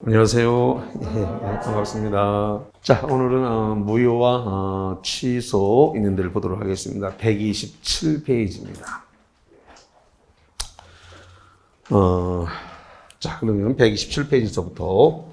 안녕하세요. 반갑습니다. 자, 오늘은 무효와 취소 있는 데를 보도록 하겠습니다. 127페이지입니다. 자, 그러면 127페이지서부터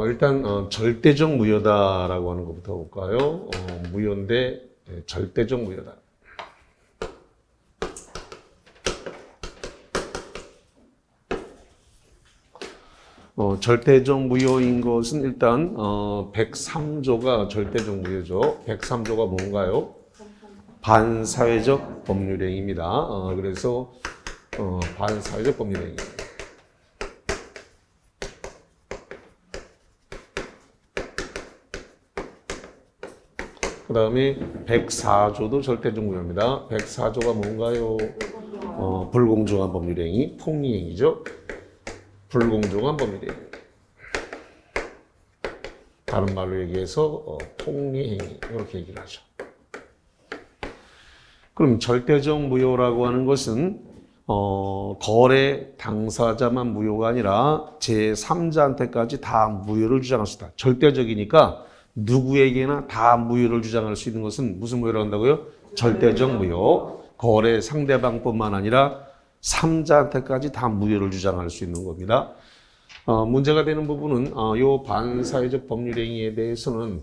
일단 절대적 무효다라고 하는 것부터 볼까요? 무효인데 절대적 무효다. 절대적 무효인 것은 일단 103조가 절대적 무효죠. 103조가 뭔가요? 반사회적 법률행위입니다. 그래서 반사회적 법률행위. 그 다음에 104조도 절대적 무효입니다. 104조가 뭔가요? 불공정한 법률행위, 폭리행위죠. 불공정한 법률행위. 다른 말로 얘기해서 폭리행위 이렇게 얘기를 하죠. 그럼 절대적 무효라고 하는 것은 거래 당사자만 무효가 아니라 제3자한테까지 다 무효를 주장할 수 있다. 절대적이니까 누구에게나 다 무효를 주장할 수 있는 것은 무슨 무효라고 한다고요? 절대적 무효. 거래 상대방뿐만 아니라 3자한테까지 다 무효를 주장할 수 있는 겁니다. 문제가 되는 부분은 이 반사회적 법률행위에 대해서는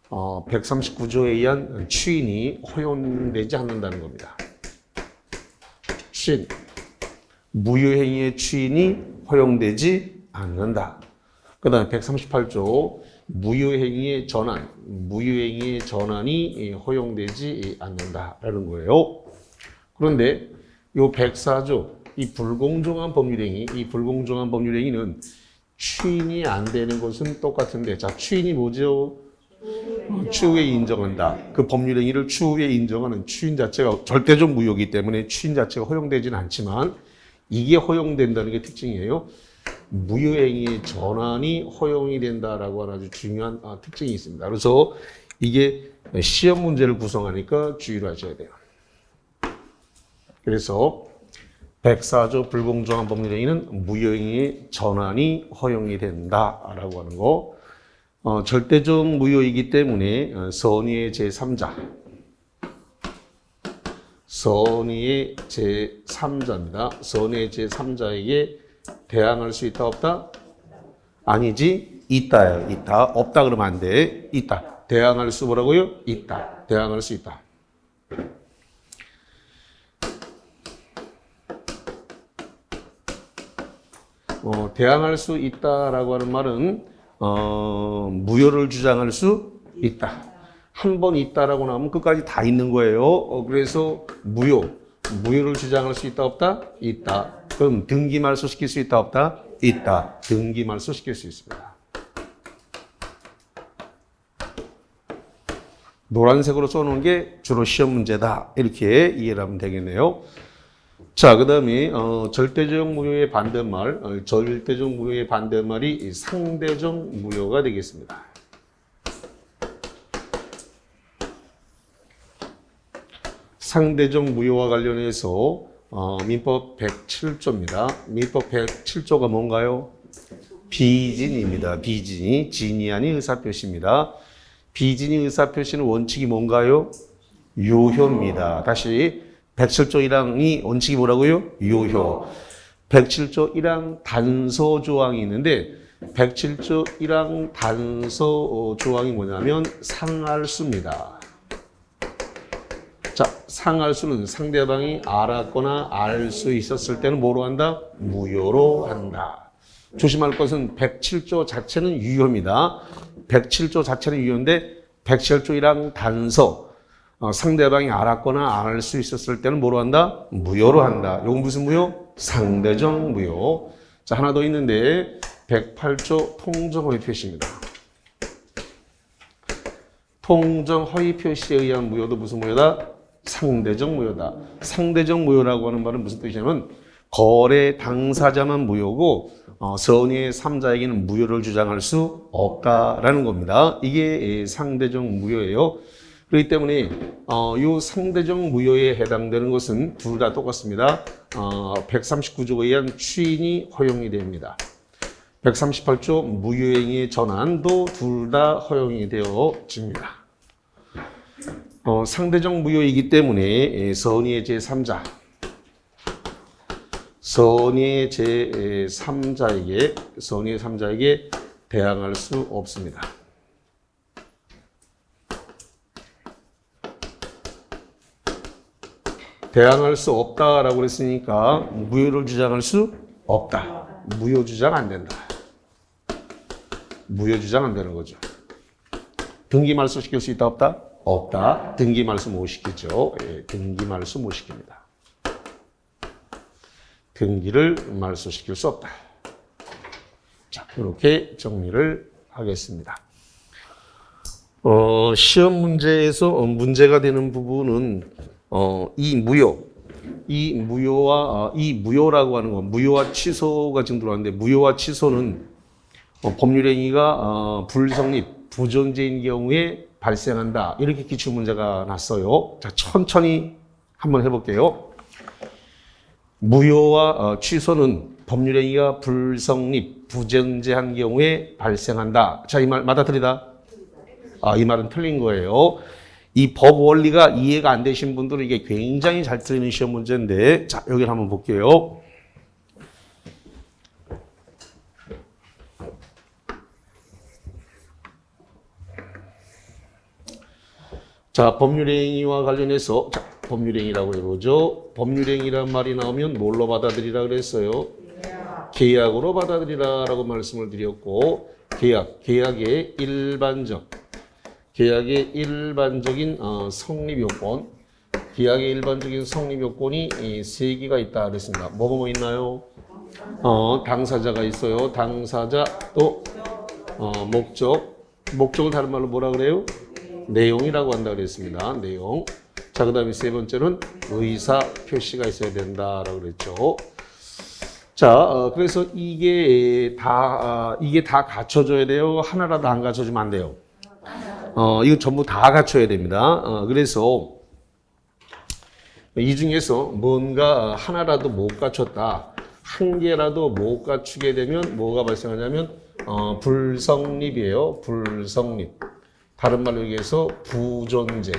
139조에 의한 추인이 허용되지 않는다는 겁니다. 추인. 무효행위의 추인이 허용되지 않는다. 그 다음에 138조 무효행위의 전환이 허용되지 않는다라는 거예요. 그런데 이 104조, 이 불공정한 법률행위는 추인이 안 되는 것은 똑같은데, 자, 추인이 뭐죠? 추후에 인정한다. 그 법률행위를 추후에 인정하는 추인 자체가 절대적 무효이기 때문에 추인 자체가 허용되지는 않지만 이게 허용된다는 게 특징이에요. 무효행위의 전환이 허용이 된다라고 하는 아주 중요한 특징이 있습니다. 그래서 이게 시험 문제를 구성하니까 주의를 하셔야 돼요. 그래서 104조 불공정한 법률행위는 무효행위의 전환이 허용이 된다라고 하는 거. 절대적 무효이기 때문에 선의의 제3자, 선의의 제3자입니다. 선의의 제3자에게 대항할 수 있다 없다? 아니지, 있다요. 있다. 없다 그러면 안 돼. 있다. 대항할 수 뭐라고요? 있다. 대항할 수 있다. 대항할 수 있다라고 하는 말은 무효를 주장할 수 있다. 한 번 있다라고 나오면 끝까지 다 있는 거예요. 그래서 무효를 주장할 수 있다 없다? 있다. 그럼 등기 말소시킬 수 있다 없다? 있다. 등기 말소시킬 수 있습니다. 노란색으로 써놓은 게 주로 시험 문제다. 이렇게 이해를 하면 되겠네요. 자, 그 다음에 절대적 무효의 반대말, 절대적 무효의 반대말이 상대적 무효가 되겠습니다. 상대적 무효와 관련해서 민법 107조입니다. 민법 107조가 뭔가요? 비진입니다. 비진이. 진이 아닌 의사표시입니다. 비진이 의사표시는 원칙이 뭔가요? 유효입니다. 다시 107조 1항이 원칙이 뭐라고요? 유효. 107조 1항 단서 조항이 있는데 107조 1항 단서 조항이 뭐냐면 상할수입니다. 자, 상할수는 상대방이 알았거나 알 수 있었을 때는 뭐로 한다? 무효로 한다. 조심할 것은 107조 자체는 유효입니다. 107조 자체는 유효인데 107조 1항 단서, 상대방이 알았거나 알 수 있었을 때는 뭐로 한다? 무효로 한다. 이건 무슨 무효? 상대적 무효. 자, 하나 더 있는데 108조 통정허위 표시입니다. 통정허위 표시에 의한 무효도 무슨 무효다? 상대적 무효다. 상대적 무효라고 하는 말은 무슨 뜻이냐면 거래 당사자만 무효고 선의의 3자에게는 무효를 주장할 수 없다라는 겁니다. 이게 상대적 무효예요. 그렇기 때문에 이 상대적 무효에 해당되는 것은 둘 다 똑같습니다. 139조에 의한 추인이 허용이 됩니다. 138조 무효행위의 전환도 둘 다 허용이 되어집니다. 상대적 무효이기 때문에 선의의 제3자, 선의의 제3자에게 대항할 수 없습니다. 대항할 수 없다라고 그랬으니까 무효를 주장할 수 없다. 무효 주장 안 된다. 무효 주장 안 되는 거죠. 등기 말소시킬 수 있다 없다? 없다. 등기 말소 못 시키죠. 예, 등기 말소 못 시킵니다. 등기를 말소시킬 수 없다. 자, 이렇게 정리를 하겠습니다. 시험 문제에서 문제가 되는 부분은 이 무효라고 하는 건 무효와 취소가 지금 들어왔는데 무효와 취소는 법률행위가 불성립, 부존재인 경우에 발생한다. 이렇게 기출 문제가 났어요. 자, 천천히 한번 해볼게요. 무효와 취소는 법률행위가 불성립, 부존재한 경우에 발생한다. 자, 이 말 맞아들이다? 이 말은 틀린 거예요. 이 법 원리가 이해가 안 되신 분들은 이게 굉장히 잘 틀리는 시험 문제인데, 자, 여기를 한번 볼게요. 자, 법률행위와 관련해서, 자, 법률행위라고 해보죠. 법률행위란 말이 나오면 뭘로 받아들이라 그랬어요? 계약으로 받아들이라라고 말씀을 드렸고, 계약의 일반적인 성립 요건, 계약의 일반적인 성립 요건이 세 개가 있다 그랬습니다. 뭐뭐 있나요? 당사자가 있어요. 당사자 또 목적을 다른 말로 뭐라 그래요? 내용이라고 한다 그랬습니다. 내용. 자, 그다음에 세 번째는 의사 표시가 있어야 된다라고 그랬죠. 자, 그래서 이게 다 갖춰져야 돼요. 하나라도 안 갖춰지면 안 돼요. 이거 전부 다 갖춰야 됩니다. 그래서 이 중에서 뭔가 하나라도 못 갖췄다, 한 개라도 못 갖추게 되면 뭐가 발생하냐면 불성립이에요. 불성립. 다른 말로 얘기해서 부존재.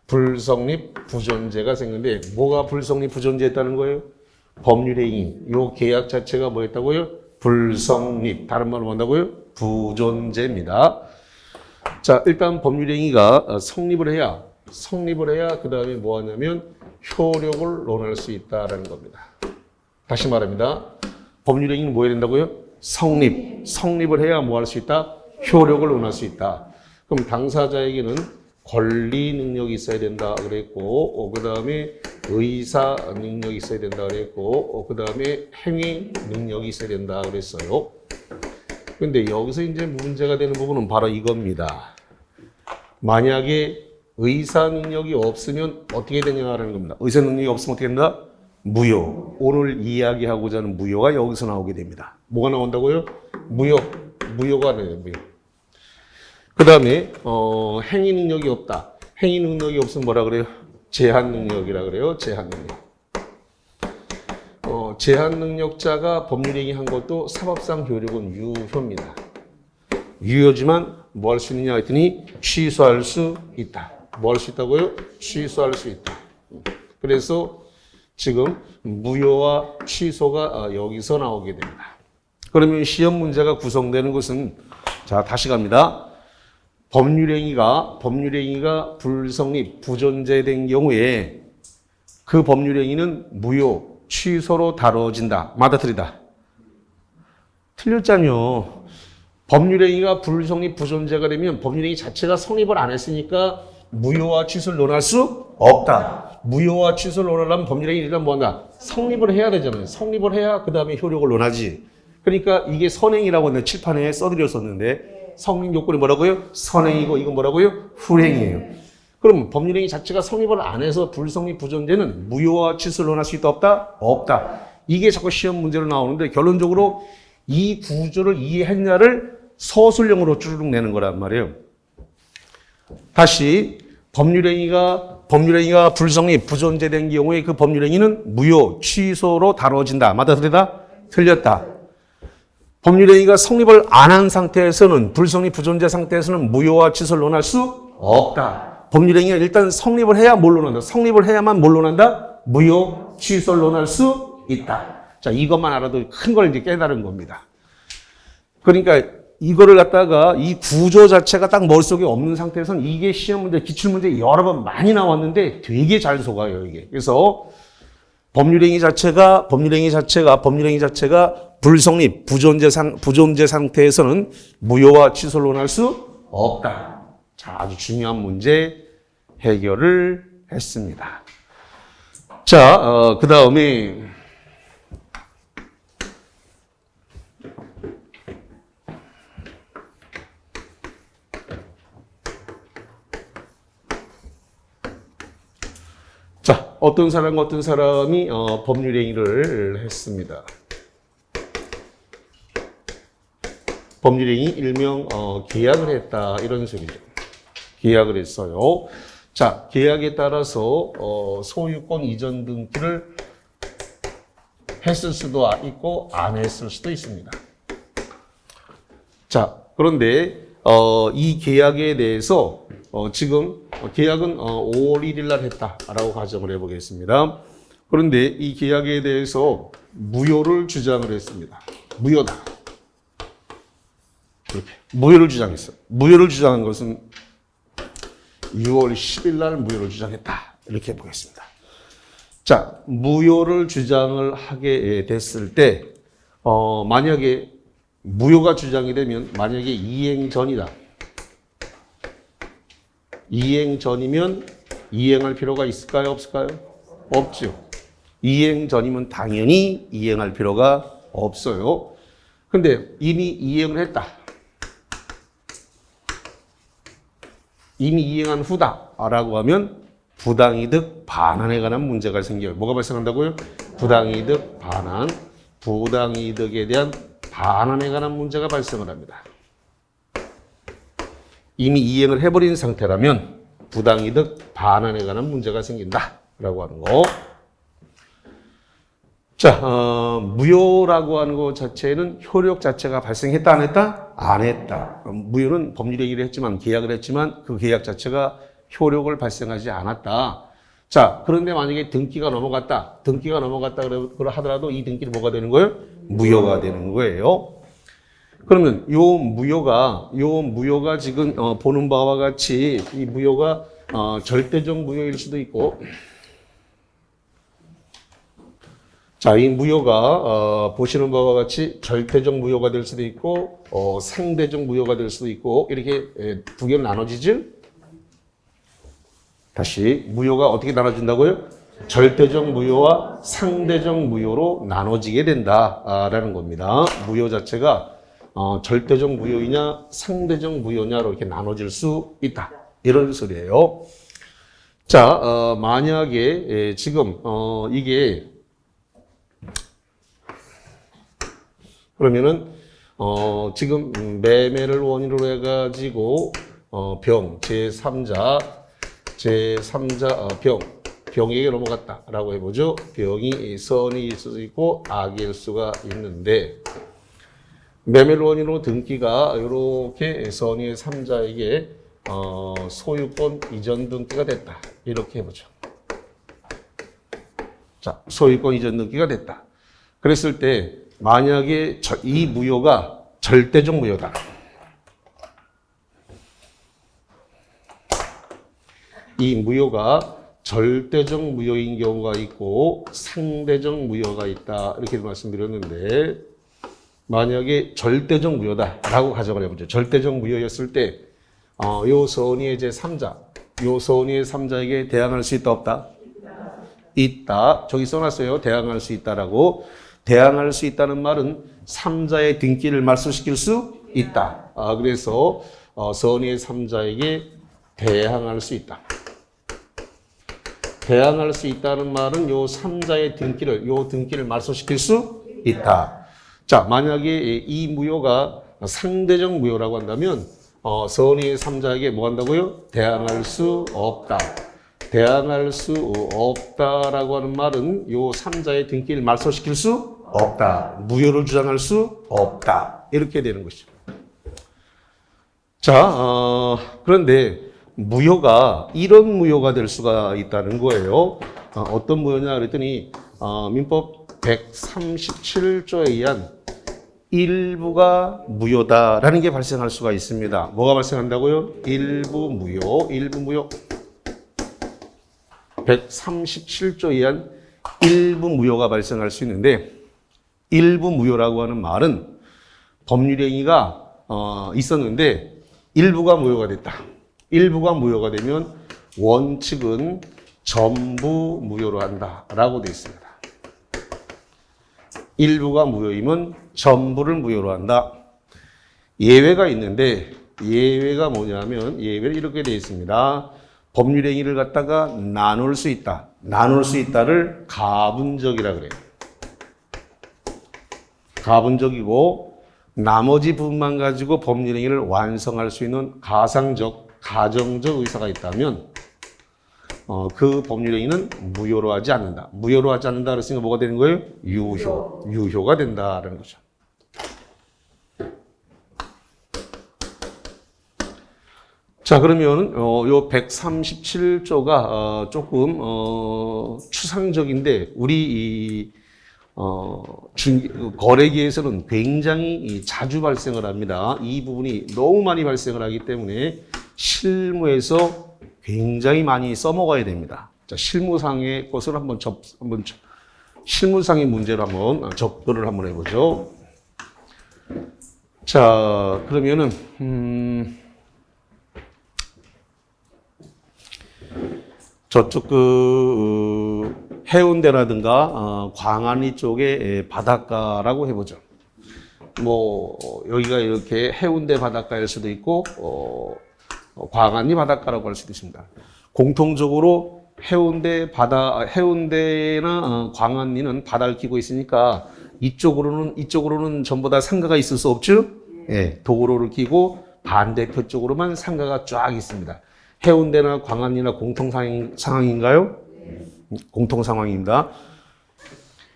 불성립, 부존재가 생기는데 뭐가 불성립, 부존재했다는 거예요? 법률행위. 요 계약 자체가 뭐였다고요? 불성립. 다른 말로 뭔다고요? 부존재입니다. 자, 일단 법률행위가 성립을 해야 그 다음에 뭐 하냐면 효력을 논할 수 있다라는 겁니다. 다시 말합니다. 법률행위는 뭐 해야 된다고요? 성립을 해야 뭐 할 수 있다? 효력을 논할 수 있다. 그럼 당사자에게는 권리 능력이 있어야 된다 그랬고, 그 다음에 의사 능력이 있어야 된다 그랬고, 그 다음에 행위 능력이 있어야 된다 그랬어요. 근데 여기서 이제 문제가 되는 부분은 바로 이겁니다. 만약에 의사 능력이 없으면 어떻게 되냐라는 겁니다. 의사 능력이 없으면 어떻게 된다? 무효. 오늘 이야기하고자 하는 무효가 여기서 나오게 됩니다. 뭐가 나온다고요? 무효가 나와요. 무효. 그 다음에 행위 능력이 없다. 행위 능력이 없으면 뭐라 그래요? 제한 능력이라 그래요. 제한 능력. 제한 능력자가 법률행위 한 것도 사법상 효력은 유효입니다. 유효지만 뭐 할 수 있느냐 했더니 취소할 수 있다. 뭐 할 수 있다고요? 취소할 수 있다. 그래서 지금 무효와 취소가 여기서 나오게 됩니다. 그러면 시험 문제가 구성되는 것은, 자, 다시 갑니다. 법률행위가 불성립, 부존재된 경우에 그 법률행위는 무효, 취소로 다뤄진다. 맞아들이다. 틀렸잖요. 법률행위가 불성립, 부존재가 되면 법률행위 자체가 성립을 안 했으니까 무효와 취소를 논할 수 없다. 무효와 취소를 논하려면 법률행위 일단 뭐한다? 성립을 해야 되잖아요. 성립을 해야 그 다음에 효력을 논하지. 그러니까 이게 선행이라고 내 칠판에 써드렸었는데 성립 요건이 뭐라고요? 선행이고 이건 뭐라고요? 후행이에요. 그럼 법률행위 자체가 성립을 안 해서 불성립 부존재는 무효와 취소를 논할 수 있다 없다? 없다. 이게 자꾸 시험 문제로 나오는데 결론적으로 이 구조를 이해했냐를 서술형으로 쭈르륵 내는 거란 말이에요. 다시 법률행위가 불성립 부존재된 경우에 그 법률행위는 무효 취소로 다뤄진다. 맞다 틀리다? 틀렸다. 법률행위가 성립을 안 한 상태에서는 불성립 부존재 상태에서는 무효와 취소를 논할 수 없다. 법률행위가 일단 성립을 해야 뭘 논한다. 성립을 해야만 뭘 논한다? 무효 취소를 논할 수 있다. 자, 이것만 알아도 큰 걸 이제 깨달은 겁니다. 그러니까 이거를 갖다가 이 구조 자체가 딱 머릿속에 없는 상태에서는 이게 시험 문제, 기출문제 여러 번 많이 나왔는데 되게 잘 속아요, 이게. 그래서 법률행위 자체가 불성립, 부존재 상태에서는 무효와 취소를 논할 수 없다. 자, 아주 중요한 문제 해결을 했습니다. 자, 그 다음에 자, 어떤 사람이 법률행위를 했습니다. 법률행위 일명 계약을 했다 이런 소리죠. 계약을 했어요. 자, 계약에 따라서 소유권 이전 등기를 했을 수도 있고 안 했을 수도 있습니다. 자, 그런데 이 계약에 대해서 지금 계약은 5월 1일 날 했다라고 가정을 해보겠습니다. 그런데 이 계약에 대해서 무효를 주장을 했습니다. 무효다. 이렇게 무효를 주장했어요. 무효를 주장한 것은 6월 10일 날 무효를 주장했다. 이렇게 보겠습니다. 자, 무효를 주장을 하게 됐을 때 만약에 무효가 주장이 되면 만약에 이행 전이다. 이행 전이면 이행할 필요가 있을까요? 없을까요? 없죠. 이행 전이면 당연히 이행할 필요가 없어요. 근데 이미 이행을 했다. 이미 이행한 후다라고 하면 부당이득 반환에 관한 문제가 생겨요. 뭐가 발생한다고요? 부당이득 반환, 부당이득에 대한 반환에 관한 문제가 발생을 합니다. 이미 이행을 해버린 상태라면 부당이득 반환에 관한 문제가 생긴다라고 하는 거. 자, 무효라고 하는 것 자체는 효력 자체가 발생했다 안 했다? 안 했다. 무효는 법률행위를 했지만 계약을 했지만 그 계약 자체가 효력을 발생하지 않았다. 자, 그런데 만약에 등기가 넘어갔다 그러 하더라도 이 등기는 뭐가 되는 거예요? 무효가 되는 거예요. 그러면 요 무효가 지금 보는 바와 같이 이 무효가 절대적 무효일 수도 있고, 자, 이 무효가 보시는 바와 같이 절대적 무효가 될 수도 있고 상대적 무효가 될 수도 있고 이렇게 두 개로 나눠지죠. 다시 무효가 어떻게 나눠진다고요? 절대적 무효와 상대적 무효로 나눠지게 된다라는 겁니다. 무효 자체가 절대적 무효이냐 상대적 무효냐로 이렇게 나눠질 수 있다. 이런 소리예요. 자, 만약에 지금 이게 그러면은 지금 매매를 원인으로 해가지고 병에게 넘어갔다라고 해보죠. 병이 선의일 수도 있고 악일 수가 있는데 매매를 원인으로 등기가 이렇게 선의의 3자에게 소유권 이전 등기가 됐다. 이렇게 해보죠. 자, 소유권 이전 등기가 됐다. 그랬을 때 만약에 이 무효가 절대적 무효다. 이 무효가 절대적 무효인 경우가 있고 상대적 무효가 있다. 이렇게 말씀드렸는데 만약에 절대적 무효다라고 가정을 해보죠. 절대적 무효였을 때 요 선의의 제3자, 요 선의의 3자에게 대항할 수 있다 없다? 있다. 저기 써놨어요. 대항할 수 있다라고. 대항할 수 있다는 말은 3자의 등기를 말소시킬 수 있다. 그래서 선의의 3자에게 대항할 수 있다. 대항할 수 있다는 말은 요 3자의 등기를 말소시킬 수 있다. 자, 만약에 이 무효가 상대적 무효라고 한다면 선의의 3자에게 뭐 한다고요? 대항할 수 없다. 대항할 수 없다라고 하는 말은 요 3자의 등기를 말소시킬 수 없다. 무효를 주장할 수 없다. 이렇게 되는 것이죠. 자, 그런데 무효가 이런 무효가 될 수가 있다는 거예요. 어떤 무효냐 그랬더니 민법 137조에 의한 일부가 무효다라는 게 발생할 수가 있습니다. 뭐가 발생한다고요? 일부 무효. 137조에 의한 일부 무효가 발생할 수 있는데, 일부 무효라고 하는 말은 법률행위가 있었는데 일부가 무효가 됐다. 일부가 무효가 되면 원칙은 전부 무효로 한다라고 되어 있습니다. 일부가 무효이면 전부를 무효로 한다. 예외가 있는데 예외가 뭐냐면 예외는 이렇게 되어 있습니다. 법률행위를 갖다가 나눌 수 있다. 나눌 수 있다를 가분적이라 그래요. 가분적이고 나머지 부분만 가지고 법률행위를 완성할 수 있는 가상적, 가정적 의사가 있다면 그 법률행위는 무효로 하지 않는다. 무효로 하지 않는다 그랬으니까 뭐가 되는 거예요? 유효가 된다라는 거죠. 자, 그러면 요 137조가 조금 추상적인데 우리 거래계에서는 굉장히 자주 발생을 합니다. 이 부분이 너무 많이 발생을 하기 때문에 실무에서 굉장히 많이 써먹어야 됩니다. 자, 실무상의 것을 한번 실무상의 문제로 한번 접근을 한번 해보죠. 자, 그러면은 저쪽 해운대라든가 광안리 쪽의 바닷가라고 해보죠. 뭐 여기가 이렇게 해운대 바닷가일 수도 있고 광안리 바닷가라고 할 수도 있습니다. 공통적으로 해운대나 광안리는 바다를 끼고 있으니까 이쪽으로는 전부 다 상가가 있을 수 없죠. 예, 도로를 끼고 반대편 쪽으로만 상가가 쫙 있습니다. 해운대나 광안리나 공통 상황인가요? 공통 상황입니다.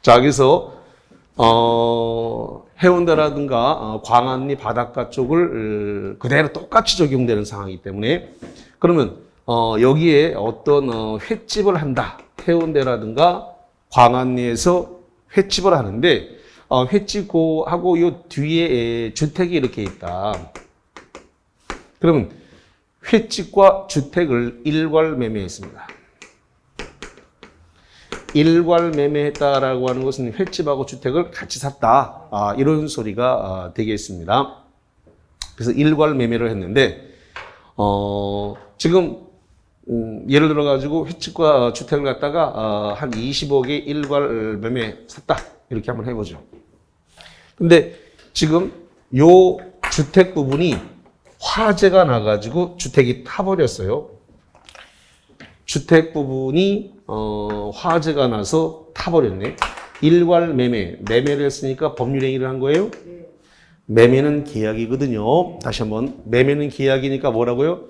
자, 그래서 해운대라든가 광안리 바닷가 쪽을 그대로 똑같이 적용되는 상황이기 때문에 그러면 여기에 어떤 횟집을 한다. 해운대라든가 광안리에서 횟집을 하는데 횟집하고 요 뒤에 주택이 이렇게 있다. 그러면 횟집과 주택을 일괄 매매했습니다. 일괄 매매했다라고 하는 것은 횟집하고 주택을 같이 샀다. 이런 소리가 되겠습니다. 그래서 일괄 매매를 했는데 지금 예를 들어 가지고 횟집과 주택을 갖다가 한 20억에 일괄 매매 샀다. 이렇게 한번 해보죠. 근데 지금 요 주택 부분이 화재가 나가지고 주택이 타버렸어요. 주택 부분이 화재가 나서 타버렸네. 일괄 매매를 했으니까 법률행위를 한 거예요? 매매는 계약이거든요. 다시 한번 매매는 계약이니까 뭐라고요?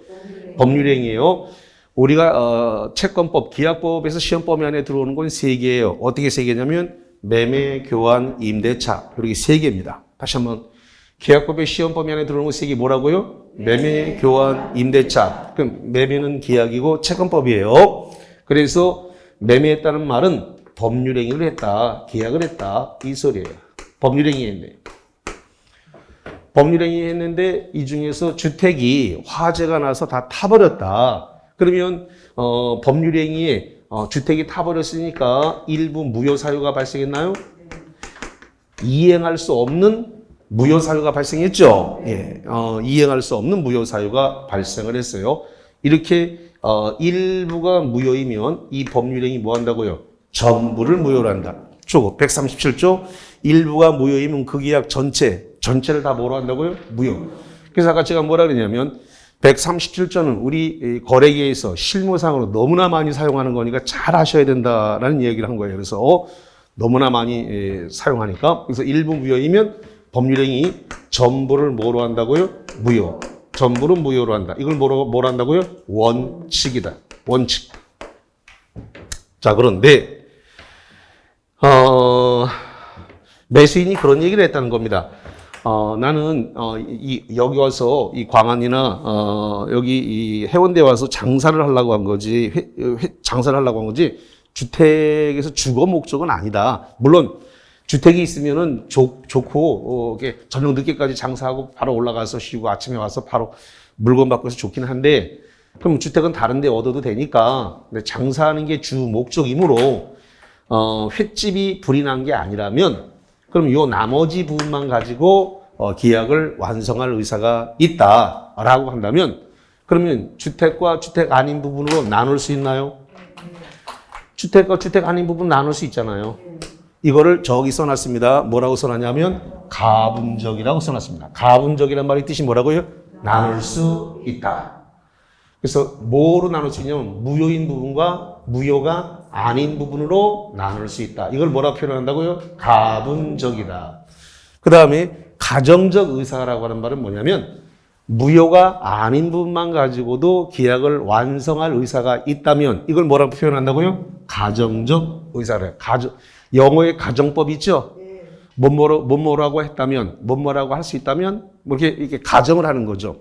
법률행위예요. 우리가 채권법, 계약법에서 시험범위 안에 들어오는 건 3개예요. 어떻게 3개냐면 매매, 교환, 임대차 이렇게 3개입니다. 다시 한번 계약법의 시험범위 안에 들어오는 건 3개 뭐라고요? 매매, 교환, 임대차. 그럼 매매는 계약이고 채권법이에요. 그래서 매매했다는 말은 법률행위를 했다, 계약을 했다 이 소리예요. 법률행위 했네. 법률행위 했는데 이 중에서 주택이 화재가 나서 다 타버렸다. 그러면 법률행위에 주택이 타버렸으니까 일부 무효사유가 발생했나요? 이행할 수 없는 무효사유가 발생했죠. 예, 이행할 수 없는 무효사유가 발생을 했어요. 이렇게 일부가 무효이면 이 법률행위 뭐 한다고요? 전부를 무효로 한다. 137조 일부가 무효이면 그 계약 전체를 다 뭐로 한다고요? 무효. 그래서 아까 제가 뭐라 그랬냐면 137조는 우리 이 거래계에서 실무상으로 너무나 많이 사용하는 거니까 잘 하셔야 된다라는 얘기를 한 거예요. 그래서 너무나 많이 사용하니까 그래서 일부 무효이면 법률행위 전부를 뭐로 한다고요? 무효. 전부를 무효로 한다. 이걸 뭐로 한다고요? 원칙이다. 원칙. 자, 그런데 매수인이 그런 얘기를 했다는 겁니다. 나는 여기 와서 이 광안이나 여기 이 해운대 와서 장사를 하려고 한 거지, 장사를 하려고 한 거지 주택에서 주거 목적은 아니다. 물론 주택이 있으면은 좋고 이렇게 저녁 늦게까지 장사하고 바로 올라가서 쉬고 아침에 와서 바로 물건 받고 해서 좋긴 한데 그럼 주택은 다른 데 얻어도 되니까 근데 장사하는 게 주 목적이므로 횟집이 불이 난 게 아니라면 그럼 요 나머지 부분만 가지고 계약을 완성할 의사가 있다라고 한다면 그러면 주택과 주택 아닌 부분으로 나눌 수 있나요? 주택과 주택 아닌 부분 나눌 수 있잖아요. 이거를 저기 써놨습니다. 뭐라고 써놨냐면 가분적이라고 써놨습니다. 가분적이란 말의 뜻이 뭐라고요? 나눌 수 있다. 그래서 뭐로 나눌 수 있냐면 무효인 부분과 무효가 아닌 부분으로 나눌 수 있다. 이걸 뭐라고 표현한다고요? 가분적이다. 그 다음에 가정적 의사라고 하는 말은 뭐냐면 무효가 아닌 부분만 가지고도 계약을 완성할 의사가 있다면 이걸 뭐라고 표현한다고요? 가정적 의사래. 영어의 가정법 있죠? 뭐라고 했다면, 뭐라고 할 수 있다면, 이렇게 가정을 하는 거죠.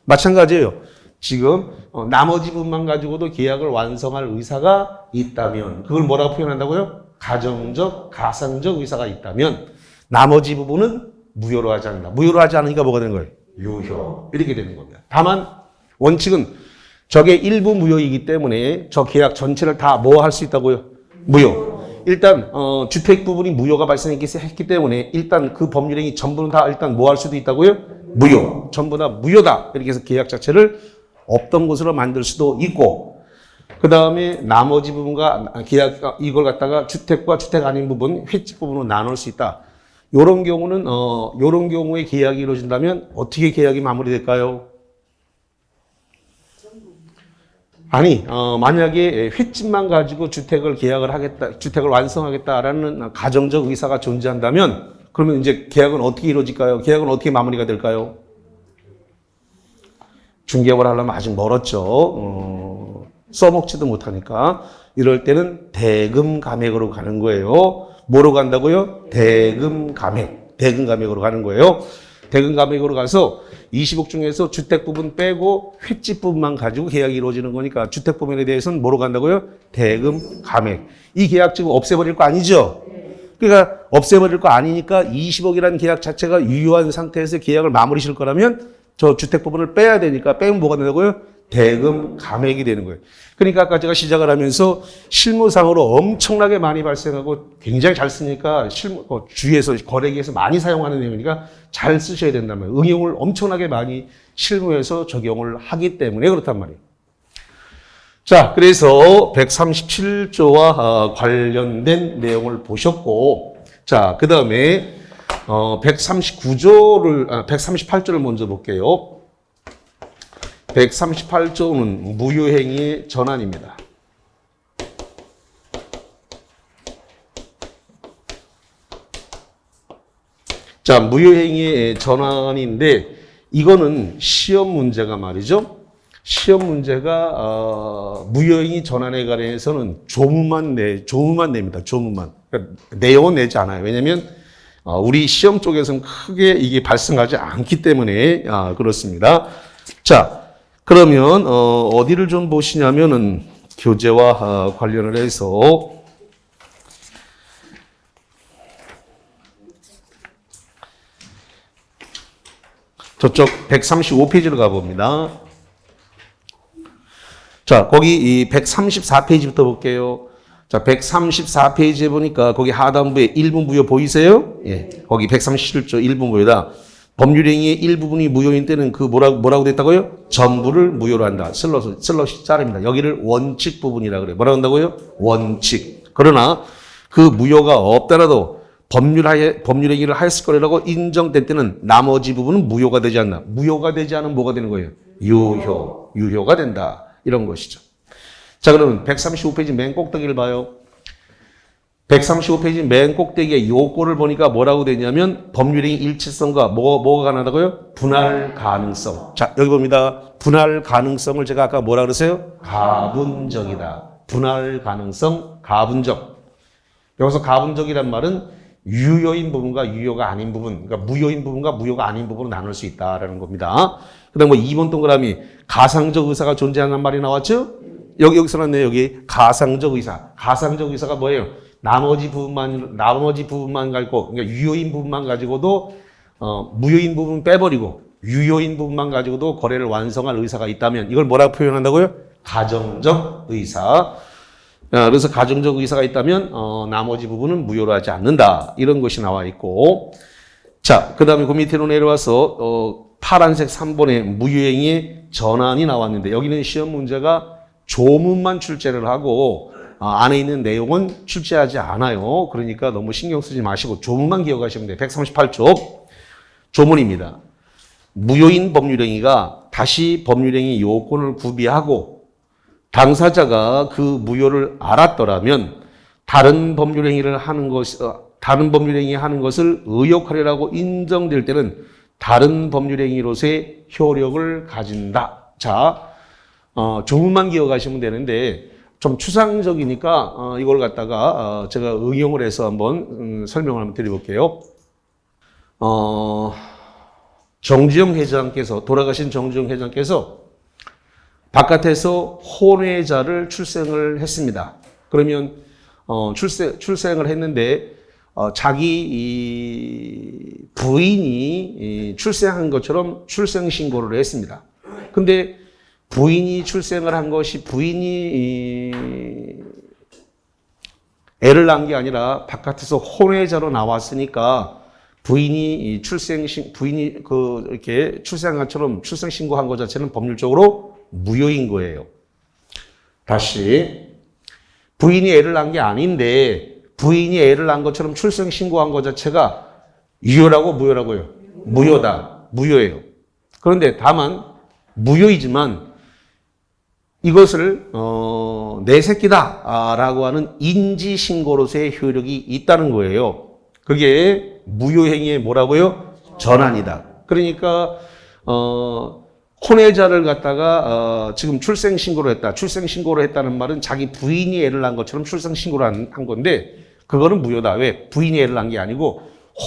마찬가지예요. 지금, 나머지 부분만 가지고도 계약을 완성할 의사가 있다면, 그걸 뭐라고 표현한다고요? 가정적, 가상적 의사가 있다면, 나머지 부분은 무효로 하지 않는다. 무효로 하지 않으니까 뭐가 되는 거예요? 유효. 이렇게 되는 겁니다. 다만, 원칙은 저게 일부 무효이기 때문에 저 계약 전체를 다 뭐 할 수 있다고요? 무효. 일단 주택 부분이 무효가 발생했기 때문에 일단 그 법률행위 전부는 다 일단 뭐 할 수도 있다고요? 무효. 전부 다 무효다. 이렇게 해서 계약 자체를 없던 것으로 만들 수도 있고 그 다음에 나머지 부분과 계약 이걸 갖다가 주택과 주택 아닌 부분, 횟집 부분으로 나눌 수 있다. 요런 경우는 요런 경우에 계약이 이루어진다면 어떻게 계약이 마무리될까요? 아니, 만약에 횟집만 가지고 주택을 계약을 하겠다, 주택을 완성하겠다라는 가정적 의사가 존재한다면, 그러면 이제 계약은 어떻게 이루어질까요? 계약은 어떻게 마무리가 될까요? 중개업을 하려면 아직 멀었죠. 써먹지도 못하니까. 이럴 때는 대금 감액으로 가는 거예요. 뭐로 간다고요? 대금 감액. 대금 감액으로 가는 거예요. 대금 감액으로 가서 20억 중에서 주택 부분 빼고 횟집 부분만 가지고 계약이 이루어지는 거니까 주택 부분에 대해서는 뭐로 간다고요? 대금 감액. 이 계약 지금 없애버릴 거 아니죠? 그러니까 없애버릴 거 아니니까 20억이라는 계약 자체가 유효한 상태에서 계약을 마무리 실 거라면 저 주택 부분을 빼야 되니까 빼면 뭐가 된다고요? 대금 감액이 되는 거예요. 그러니까 아까 제가 시작을 하면서 실무상으로 엄청나게 많이 발생하고 굉장히 잘 쓰니까 주위에서 거래기에서 많이 사용하는 내용이니까 잘 쓰셔야 된단 말이에요. 응용을 엄청나게 많이 실무에서 적용을 하기 때문에 그렇단 말이에요. 자, 그래서 137조와 관련된 내용을 보셨고, 자, 그 다음에 138조를 먼저 볼게요. 138조는 무효행위의 전환입니다. 자, 무효행위의 전환인데 이거는 시험 문제가 말이죠. 시험 문제가 무효행위 전환에 관해서는 조문만 냅니다. 조문만. 그러니까 내용은 내지 않아요. 왜냐하면 우리 시험 쪽에서는 크게 이게 발생하지 않기 때문에 그렇습니다. 자, 그러면 어디를 좀 보시냐면은 교재와 관련을 해서 저쪽 135페이지로 가봅니다. 자, 거기 이 134페이지부터 볼게요. 자, 134페이지에 보니까 거기 하단부에 일부 무효 보이세요? 예. 거기 137조 일부 무효다. 법률행위의 일부분이 무효인 때는 그 뭐라고 됐다고요? 전부를 무효로 한다. 슬롯이 자릅니다. 여기를 원칙 부분이라 그래요. 뭐라고 한다고요? 원칙. 그러나 그 무효가 없더라도 법률행위를 하였을 거라고 인정된 때는 나머지 부분은 무효가 되지 않나. 무효가 되지 않으면 뭐가 되는 거예요? 유효가 된다. 이런 것이죠. 자, 그러면 135페이지 맨 꼭대기를 봐요. 135페이지 맨 꼭대기에 요거를 보니까 뭐라고 되냐면 법률행위 일치성과 뭐가 가능하다고요? 분할 가능성. 자, 여기 봅니다. 분할 가능성을 제가 아까 뭐라 그랬어요? 가분적이다. 분할 가능성, 가분적. 여기서 가분적이란 말은 유효인 부분과 유효가 아닌 부분, 그러니까 무효인 부분과 무효가 아닌 부분으로 나눌 수 있다라는 겁니다. 그 다음 2번 동그라미 가상적 의사가 존재하는 말이 나왔죠? 여기서 나왔네, 여기. 가상적 의사. 가상적 의사가 뭐예요? 나머지 부분만 가지고, 그러니까 유효인 부분만 가지고도, 무효인 부분 빼버리고, 유효인 부분만 가지고도 거래를 완성할 의사가 있다면, 이걸 뭐라고 표현한다고요? 가정적 의사. 그래서 가정적 의사가 있다면, 나머지 부분은 무효로 하지 않는다. 이런 것이 나와 있고. 자, 그 다음에 그 밑으로 내려와서, 파란색 3번에 무효행위의 전환이 나왔는데, 여기는 시험 문제가 조문만 출제를 하고, 안에 있는 내용은 출제하지 않아요. 그러니까 너무 신경 쓰지 마시고 조문만 기억하시면 돼요. 138쪽 조문입니다. 무효인 법률행위가 다시 법률행위 요건을 구비하고 당사자가 그 무효를 알았더라면 다른 법률행위 하는 것을 의혹하려고 인정될 때는 다른 법률행위로서의 효력을 가진다. 자, 조문만 기억하시면 되는데 좀 추상적이니까 이걸 갖다가 제가 응용을 해서 한번 설명을 한번 드려볼게요. 돌아가신 정주영 회장께서 바깥에서 혼외자를 출생을 했습니다. 그러면 출생을 했는데 자기 부인이 출생한 것처럼 출생신고를 했습니다. 근데 부인이 출생을 한 것이 부인이 애를 낳은 게 아니라 바깥에서 혼외자로 나왔으니까 부인이 이렇게 출생한 것처럼 출생 신고한 것 자체는 법률적으로 무효인 거예요. 다시 부인이 애를 낳은 게 아닌데 부인이 애를 낳은 것처럼 출생 신고한 것 자체가 유효라고 무효라고요? 무효예요. 그런데 다만 무효이지만 이것을 내 새끼다라고 하는 인지신고로서의 효력이 있다는 거예요. 그게 무효행위의 뭐라고요? 전환이다. 그러니까 혼외자를 갖다가 지금 출생신고를 했다. 출생신고를 했다는 말은 자기 부인이 애를 낳은 것처럼 출생신고를 한 건데 그거는 무효다. 왜? 부인이 애를 낳은 게 아니고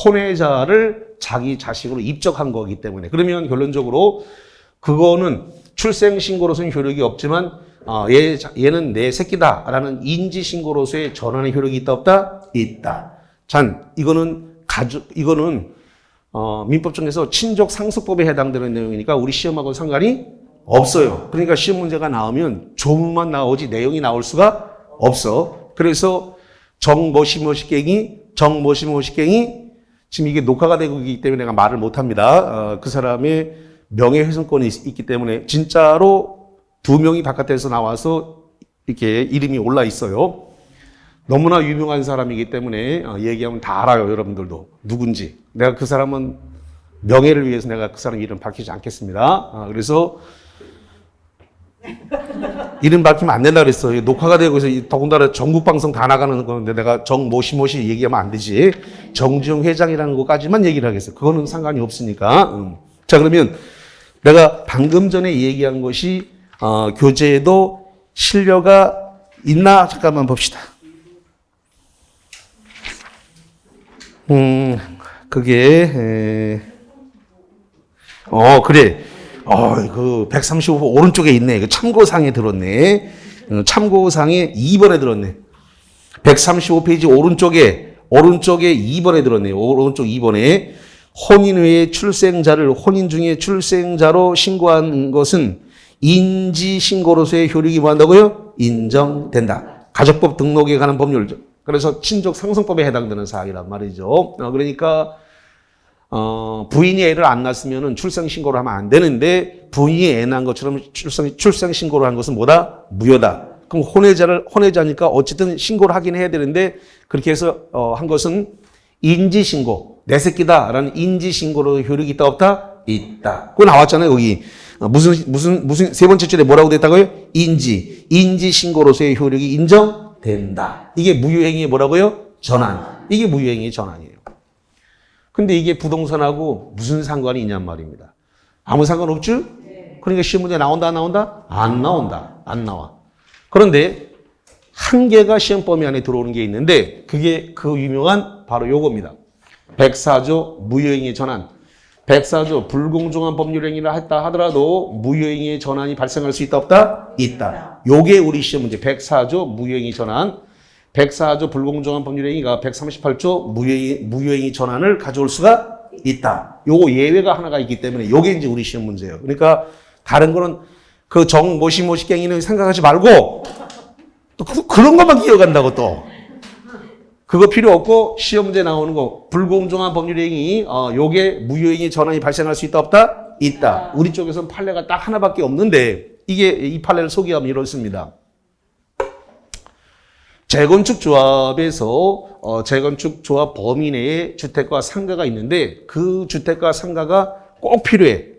혼외자를 자기 자식으로 입적한 거기 때문에. 그러면 결론적으로 그거는 출생신고로서는 효력이 없지만 얘는 내 새끼다라는 인지신고로서의 전환의 효력이 있다 없다? 있다. 자, 이거는 민법정에서 친족상속법에 해당되는 내용이니까 우리 시험하고는 상관이 없어요. 그러니까 시험 문제가 나오면 조문만 나오지 내용이 나올 수가 없어. 그래서 정모시모시갱이 지금 이게 녹화가 되고 있기 때문에 내가 말을 못합니다. 그 사람의 명예훼손권이 있기 때문에 진짜로 2명이 바깥에서 나와서 이렇게 이름이 올라 있어요. 너무나 유명한 사람이기 때문에 얘기하면 다 알아요. 여러분들도 누군지. 내가 그 사람은 명예를 위해서 내가 그 사람 이름 밝히지 않겠습니다. 그래서 이름 밝히면 안 된다 그랬어. 녹화가 되고 있어. 더군다나 전국 방송 다 나가는 건데 내가 정모시모시 얘기하면 안 되지. 정주영 회장이라는 것까지만 얘기를 하겠어. 그거는 상관이 없으니까. 자, 그러면 내가 방금 전에 얘기한 것이 교재에도 실려가 있나? 잠깐만 봅시다. 그게 그래. 그 135호 오른쪽에 있네. 그 참고상에 들었네. 참고상에 2번에 들었네. 135페이지 오른쪽에 2번에 들었네. 오른쪽 2번에 혼인 외에 출생자를 혼인 중에 출생자로 신고한 것은 인지신고로서의 효력이 뭐한다고요? 인정된다. 가족법 등록에 관한 법률. 그래서 친족상속법에 해당되는 사항이란 말이죠. 그러니까 부인이 애를 안 낳았으면 출생신고를 하면 안 되는데 부인이 애 낳은 것처럼 출생신고를 한 것은 뭐다? 무효다. 그럼 혼외자니까 어쨌든 신고를 하긴 해야 되는데 그렇게 해서 한 것은 인지신고, 내 새끼다라는 인지신고로 효력이 있다 없다? 있다. 그거 나왔잖아요. 여기 무슨 세 번째 줄에 뭐라고 됐다고요? 인지 신고로서의 효력이 인정된다. 이게 무효행위의 뭐라고요? 전환. 이게 무효행위의 전환이에요. 근데 이게 부동산하고 무슨 상관이 있냔 말입니다. 아무 상관 없죠? 그러니까 시험 문제 나온다, 안 나온다? 안 나온다. 안 나와. 그런데 한 개가 시험 범위 안에 들어오는 게 있는데 그게 그 유명한 바로 요겁니다. 104조 무효행위 전환. 104조 불공정한 법률행위를 했다 하더라도 무효행위의 전환이 발생할 수 있다 없다? 있다. 요게 우리 시험 문제 104조 무효행위 전환. 104조 불공정한 법률행위가 138조 무효행위 전환을 가져올 수가 있다. 요거 예외가 하나가 있기 때문에 요게 이제 우리 시험 문제예요. 그러니까 다른 거는 그 모시갱이는 생각하지 말고 또 그런 것만 기억한다고 또. 그거 필요 없고 시험 문제 나오는 거 불공정한 법률행위 요게 무효행위 전환이 발생할 수 있다 없다? 있다. 우리 쪽에서는 판례가 딱 하나밖에 없는데 이게 이 판례를 소개하면 이렇습니다. 재건축 조합에서 재건축 조합 범위 내에 주택과 상가가 있는데 그 주택과 상가가 꼭 필요해.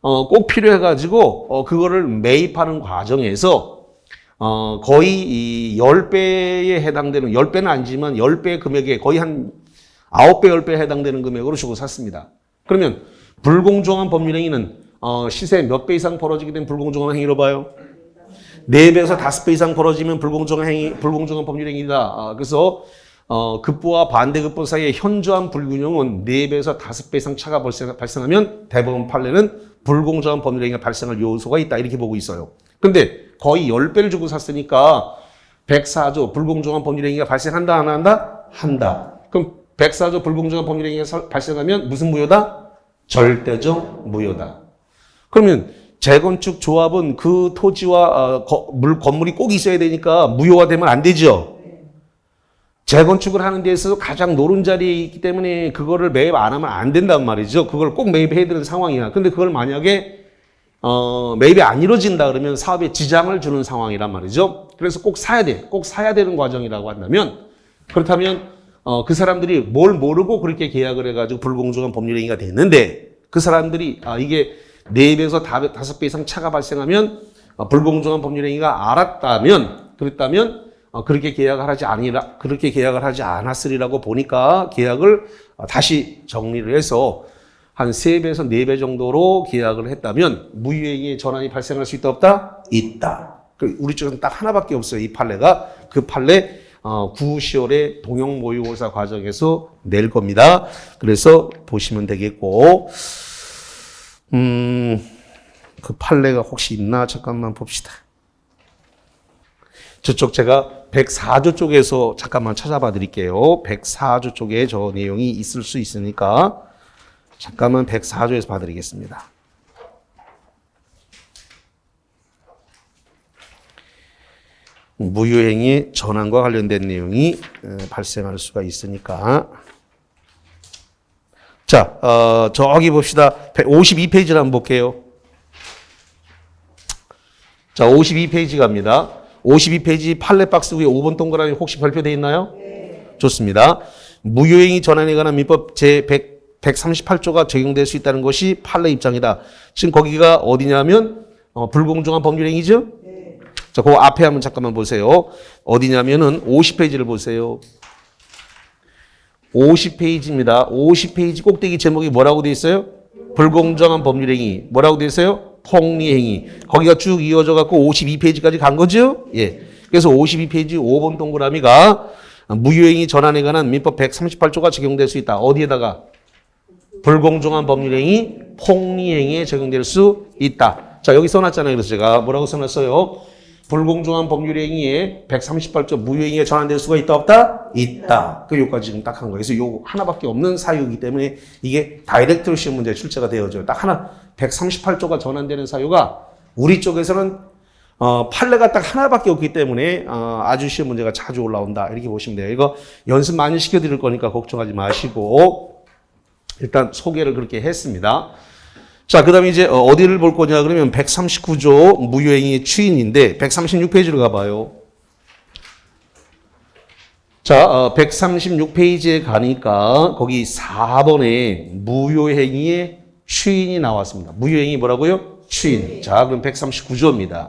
꼭 필요해가지고 그거를 매입하는 과정에서 거의 이 10배에 해당되는 10배는 아니지만 10배 금액에 거의 한 9배, 10배에 해당되는 금액으로 주고 샀습니다. 그러면 불공정한 법률행위는 시세 몇 배 이상 벌어지게 된 불공정한 행위로 봐요. 4배에서 5배 이상 벌어지면 불공정한 법률행위다. 그래서 급부와 반대급부 사이의 현저한 불균형은 4배에서 5배 이상 차가 발생하면 대법원 판례는 불공정한 법률행위가 발생할 요소가 있다. 이렇게 보고 있어요. 근데 거의 10배를 주고 샀으니까 104조 불공정한 법률행위가 발생한다 안 한다? 한다. 그럼 104조 불공정한 법률행위가 발생하면 무슨 무효다? 절대적 무효다. 그러면 재건축 조합은 그 토지와 건물이 꼭 있어야 되니까 무효가 되면 안 되죠. 재건축을 하는 데 있어서 가장 노른자리에 있기 때문에 그거를 매입 안 하면 안 된단 말이죠. 그걸 꼭 매입해야 되는 상황이야. 근데 그걸 만약에 매입이 안 이루어진다 그러면 사업에 지장을 주는 상황이란 말이죠. 그래서 꼭 사야 돼. 꼭 사야 되는 과정이라고 한다면 그렇다면 그 사람들이 뭘 모르고 그렇게 계약을 해가지고 불공정한 법률행위가 됐는데 그 사람들이 이게 4배에서 5배 이상 차가 발생하면 불공정한 법률행위가 그랬다면 그렇게 계약을 하지 않았으리라고 보니까 계약을 다시 정리를 해서 한 3배에서 4배 정도로 계약을 했다면 무효행위의 전환이 발생할 수 있다 없다? 있다. 우리 쪽은 딱 하나밖에 없어요. 이 판례가. 그 판례 9, 10월에 동형 모의고사 과정에서 낼 겁니다. 그래서 보시면 되겠고 그 판례가 혹시 있나? 잠깐만 봅시다. 저쪽 제가 104조 쪽에서 잠깐만 찾아봐 드릴게요. 104조 쪽에 저 내용이 있을 수 있으니까 잠깐만 104조에서 봐드리겠습니다. 무효행위 전환과 관련된 내용이 발생할 수가 있으니까 자, 저기 봅시다. 52페이지를 한번 볼게요. 자, 52페이지 갑니다. 52페이지 판례 박스 위에 5번 동그라미 혹시 별표되어 있나요? 네. 좋습니다. 무효행위 전환에 관한 민법 제138조가 적용될 수 있다는 것이 판례 입장이다. 지금 거기가 어디냐면 불공정한 법률행위죠? 네. 자, 그 앞에 한번 잠깐만 보세요. 어디냐면은 50페이지를 보세요. 50페이지입니다. 50페이지 꼭대기 제목이 뭐라고 돼 있어요? 불공정한 법률행위. 뭐라고 돼 있어요? 폭리행위. 거기가 쭉 이어져 갖고 52페이지까지 간 거죠? 예. 그래서 52페이지 5번 동그라미가 무효행위 전환에 관한 민법 138조가 적용될 수 있다. 어디에다가? 불공정한 법률행위, 폭리행위에 적용될 수 있다. 자, 여기 써놨잖아요. 그래서 제가 뭐라고 써놨어요? 불공정한 법률행위에 138조 무효행위에 전환될 수가 있다 없다? 있다. 그 요까지 지금 딱 한 거예요. 그래서 요 하나밖에 없는 사유이기 때문에 이게 다이렉트로 시험 문제에 출제가 되어져요. 딱 하나 138조가 전환되는 사유가 우리 쪽에서는 판례가 딱 하나밖에 없기 때문에 아주 시험 문제가 자주 올라온다. 이렇게 보시면 돼요. 이거 연습 많이 시켜드릴 거니까 걱정하지 마시고 일단 소개를 그렇게 했습니다. 자, 그 다음에 이제 어디를 볼 거냐 그러면 139조 무효행위 추인인데 136페이지로 가봐요. 자, 136페이지에 가니까 거기 4번에 무효행위의 추인이 나왔습니다. 무효행위 뭐라고요? 추인. 자, 그럼 139조입니다.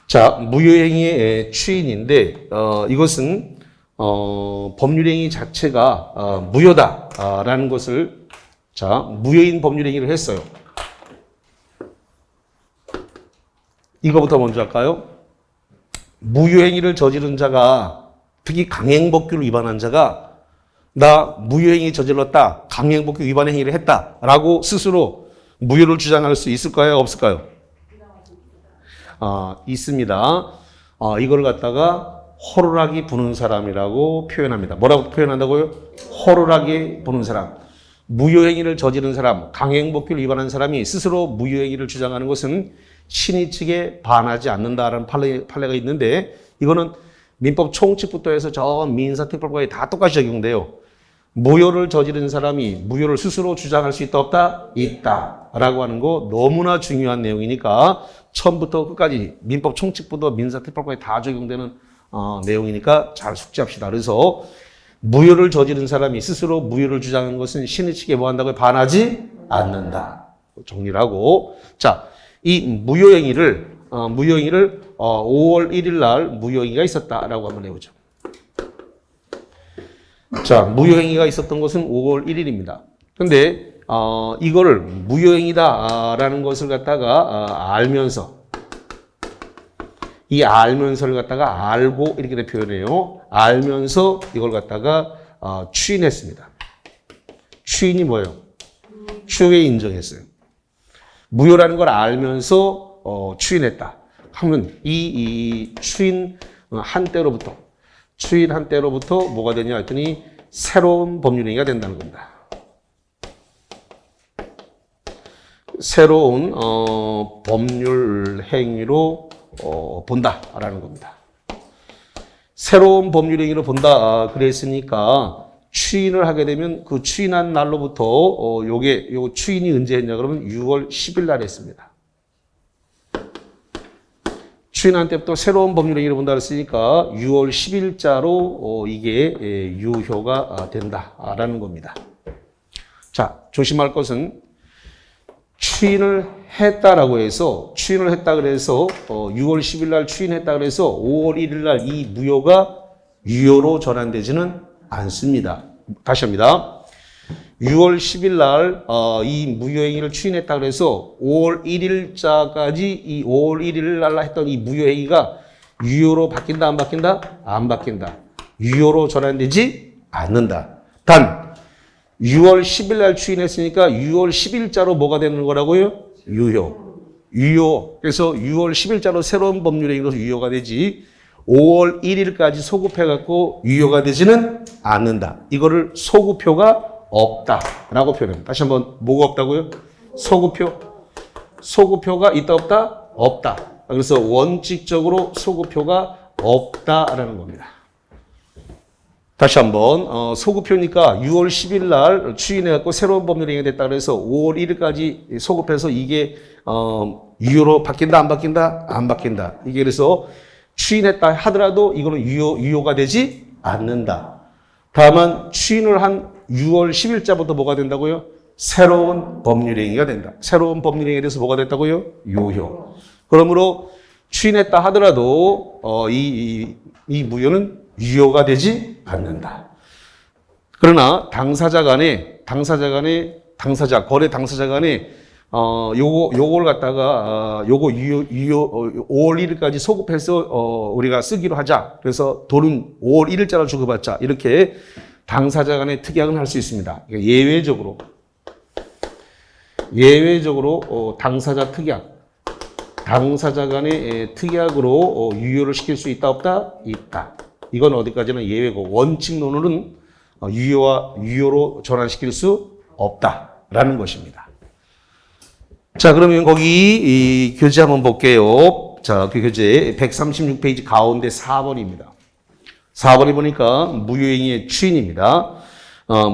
자, 무효행위의 추인인데, 이것은, 법률행위 자체가, 무효다라는 것을, 자, 무효인 법률행위를 했어요. 이거부터 먼저 할까요? 무효행위를 저지른 자가, 특히 강행법규를 위반한 자가, 나 무효행위 저질렀다, 강행법규 위반 행위를 했다라고 스스로 무효를 주장할 수 있을까요? 없을까요? 있습니다. 이걸 갖다가 호루라기 부는 사람이라고 표현합니다. 뭐라고 표현한다고요? 호루라기 부는 사람. 무효행위를 저지른 사람, 강행법규를 위반한 사람이 스스로 무효행위를 주장하는 것은 신의 측에 반하지 않는다라는 판례가 있는데, 이거는 민법 총칙부터 해서 저 민사특별법까지 다 똑같이 적용돼요. 무효를 저지른 사람이 무효를 스스로 주장할 수 있다 없다? 있다 라고 하는 거 너무나 중요한 내용이니까 처음부터 끝까지 민법 총칙부터 민사특별법까지 다 적용되는 내용이니까 잘 숙지합시다. 그래서 무효를 저지른 사람이 스스로 무효를 주장하는 것은 신의 측에 뭐 한다고요? 반하지 않는다. 정리를 하고, 자, 이 무효행위를 5월 1일 날 무효행위가 있었다라고 한번 해보죠. 자, 무효행위가 있었던 것은 5월 1일입니다. 근데 이거를 무효행위다라는 것을 갖다가 알면서, 이 알면서를 갖다가 알고 이렇게 표현해요. 알면서 이걸 갖다가 추인했습니다. 추인이 뭐예요? 추에 인정했어요. 무효라는 걸 알면서 추인했다 하면 이 추인 한때로부터 뭐가 되냐 했더니 새로운 법률행위가 된다는 겁니다. 새로운 법률 행위로 본다라는 겁니다. 새로운 법률 행위로 본다 그랬으니까 추인을 하게 되면 그 추인한 날로부터 요 추인이 언제 했냐 그러면 6월 10일 날 했습니다. 추인한 때부터 새로운 법률 행위를 본다 그랬으니까 6월 10일자로 이게 유효가 된다라는 겁니다. 자, 조심할 것은 추인을 했다라고 해서 추인을 했다 그래서 6월 10일 날 추인했다 그래서 5월 1일 날 이 무효가 유효로 전환되지는 않습니다. 다시 합니다. 6월 10일 날 이 무효행위를 추인했다 그래서 5월 1일자까지 이 5월 1일 날 했던 이 무효행위가 유효로 바뀐다 안 바뀐다? 안 바뀐다. 유효로 전환되지 않는다. 단 6월 10일 날 추인했으니까 6월 10일자로 뭐가 되는 거라고요? 유효. 그래서 6월 10일자로 새로운 법률행위로 유효가 되지 5월 1일까지 소급해갖고 유효가 되지는 않는다. 이거를 소급효가 없다라고 표현합니다. 다시 한번 뭐가 없다고요? 소급효가 있다 없다? 없다. 그래서 원칙적으로 소급효가 없다라는 겁니다. 다시 한번 소급효니까 6월 10일 날 추인해갖고 새로운 법률행위가 됐다 그래서 5월 1일까지 소급해서 이게 유효로 바뀐다 안 바뀐다? 안 바뀐다. 이게 그래서 추인했다 하더라도 이거는 유효가 되지 않는다. 다만 추인을 한 6월 10일자부터 뭐가 된다고요? 새로운 법률행위가 된다. 새로운 법률행위에 대해서 뭐가 됐다고요? 유효. 그러므로 추인했다 하더라도 이 무효는 유효가 되지 않는다. 그러나 당사자 간에 거래 당사자 간에 요걸 갖다가 요거 5월 1일까지 소급해서 우리가 쓰기로 하자. 그래서 돈은 5월 1일자로 주고받자. 이렇게 당사자 간에 특약은 할 수 있습니다. 예외적으로 당사자 간의 특약으로 유효를 시킬 수 있다 없다? 있다. 이건 어디까지나 예외고 원칙론으로는 유효로 전환시킬 수 없다라는 것입니다. 자, 그러면 거기 이 교재 한번 볼게요. 자, 그 교재 136페이지 가운데 4번입니다. 4번에 보니까 무효행위의 추인입니다.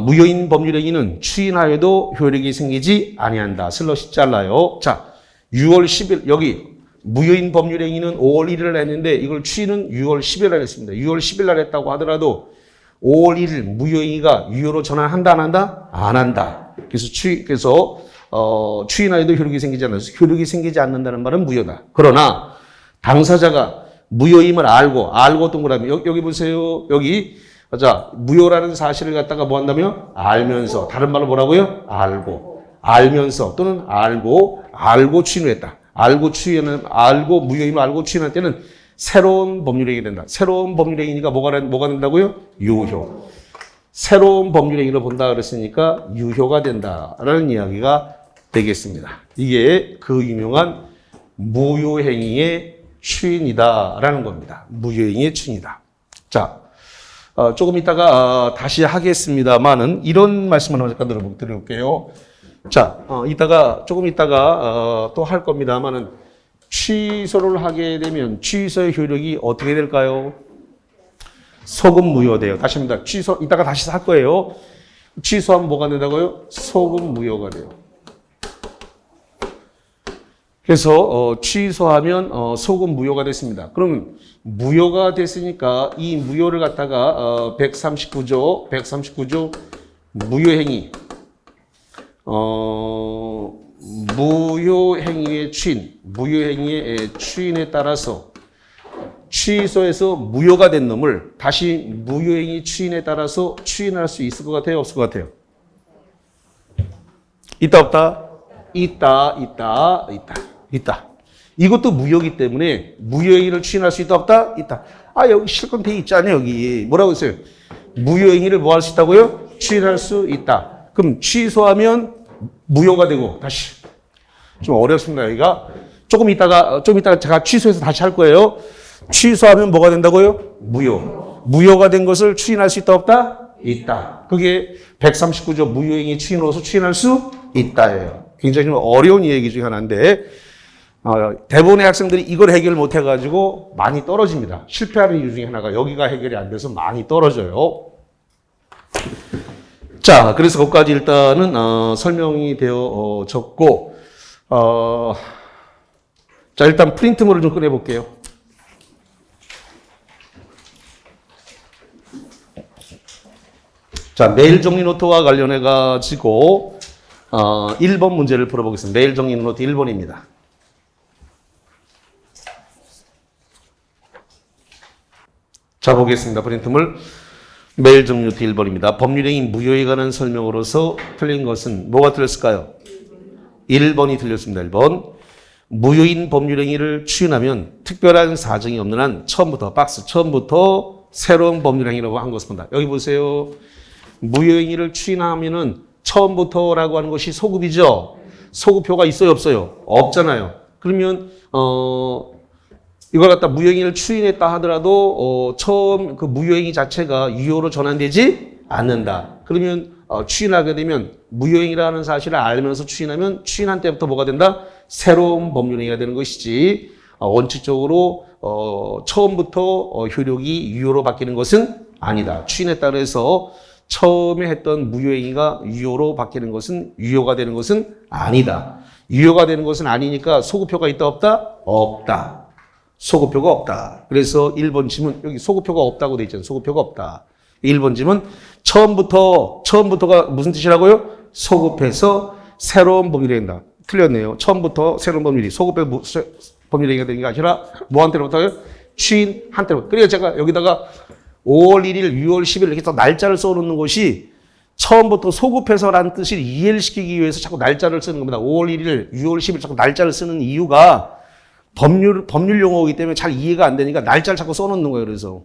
무효인 법률행위는 추인하여도 효력이 생기지 아니한다. 슬러시 잘라요. 자, 6월 10일 여기 무효인 법률행위는 5월 1일 날 했는데 이걸 추인은 6월 10일 날 했습니다. 6월 10일 날 했다고 하더라도 5월 1일 무효행위가 유효로 전환한다 안 한다? 안 한다. 그래서 추인하여도 효력이 생기지 않아서 효력이 생기지 않는다는 말은 무효다. 그러나 당사자가 무효임을 알고 동그라미 여기 보세요. 여기 자 무효라는 사실을 갖다가 뭐 한다며? 알면서 다른 말로 뭐라고요? 알면서 또는 알고 추인을 했다. 알고 무효임을 알고 추인할 때는 새로운 법률행위가 된다. 새로운 법률행위가 뭐가 된다고요? 유효. 새로운 법률행위를 본다 그랬으니까 유효가 된다라는 이야기가 되겠습니다. 이게 그 유명한 무효행위의 추인이다라는 겁니다. 무효행위의 추인이다. 자, 조금 이따가 다시 하겠습니다만은 이런 말씀을 잠깐 들어볼게요. 자, 조금 이따가 또 할 겁니다만은 취소를 하게 되면 취소의 효력이 어떻게 될까요? 소급 무효돼요. 다시 합니다. 이따가 다시 할 거예요. 취소하면 뭐가 된다고요? 소급 무효가 돼요. 그래서 취소하면 소급 무효가 됐습니다. 그러면 무효가 됐으니까 이 무효를 갖다가 139조 무효행위 무효행위의 추인에 따라서 취소해서 무효가 된 놈을 다시 무효행위 추인에 따라서 추인할 수 있을 것 같아요? 없을 것 같아요? 있다 없다? 있다. 이것도 무효이기 때문에 무효행위를 추인할 수 있다 없다? 있다. 여기 실컷 돼 있잖아요. 여기 뭐라고 했어요? 무효행위를 뭐 할 수 있다고요? 추인할 수 있다. 그럼 취소하면 무효가 되고 다시 좀 어렵습니다. 여기가 좀 이따가 제가 취소해서 다시 할 거예요. 취소하면 뭐가 된다고요? 무효가 된 것을 추인할 수 있다 없다? 있다. 그게 139조 무효행위 추인으로서 추인할 수 있다예요. 굉장히 좀 어려운 얘기 중에 하나인데 대부분의 학생들이 이걸 해결 못 해가지고 많이 떨어집니다. 실패하는 이유 중에 하나가 여기가 해결이 안 돼서 많이 떨어져요. 자, 그래서 거기까지 일단은 설명이 되어졌고 자, 일단 프린트물을 좀 꺼내볼게요. 자, 메일 정리 노트와 관련해 가지고 1번 문제를 풀어보겠습니다. 메일 정리 노트 1번입니다. 자, 보겠습니다. 프린트물 메일 정리 노트 1번입니다. 법률행위 무효에 관한 설명으로서 틀린 것은 뭐가 틀렸을까요? 1번이 틀렸습니다. 1번. 무효인 법률행위를 추인하면 특별한 사정이 없는 한 처음부터 새로운 법률행위라고 한 것을 본다. 여기 보세요. 무효행위를 추인하면은 처음부터라고 하는 것이 소급이죠. 소급표가 있어요, 없어요? 없잖아요. 그러면 이걸 갖다 무효행위를 추인했다 하더라도 처음 그 무효행위 자체가 유효로 전환되지 않는다. 그러면 추인하게 되면 무효행위라는 사실을 알면서 추인하면 추인한 때부터 뭐가 된다? 새로운 법률행위가 되는 것이지 원칙적으로 처음부터 효력이 유효로 바뀌는 것은 아니다. 추인에 따라서 처음에 했던 무효행위가 유효로 바뀌는 것은 유효가 되는 것은 아니다. 유효가 되는 것은 아니니까 소급표가 있다 없다? 없다. 소급표가 없다. 그래서 1번 질문 여기 소급표가 없다고 돼 있잖아요. 소급표가 없다. 1번 질문 처음부터가 무슨 뜻이라고요? 소급해서 새로운 법률행위다. 틀렸네요. 처음부터 새로운 법률이 소급해서 법률행위가 되는 게 아니라 뭐한테로부터요? 추인한테로부터. 그래서 제가 여기다가 5월 1일, 6월 10일 이렇게 해서 날짜를 써놓는 것이 처음부터 소급해서라는 뜻을 이해를 시키기 위해서 자꾸 날짜를 쓰는 겁니다. 5월 1일, 6월 10일 자꾸 날짜를 쓰는 이유가 법률 용어이기 때문에 잘 이해가 안 되니까 날짜를 자꾸 써놓는 거예요. 그래서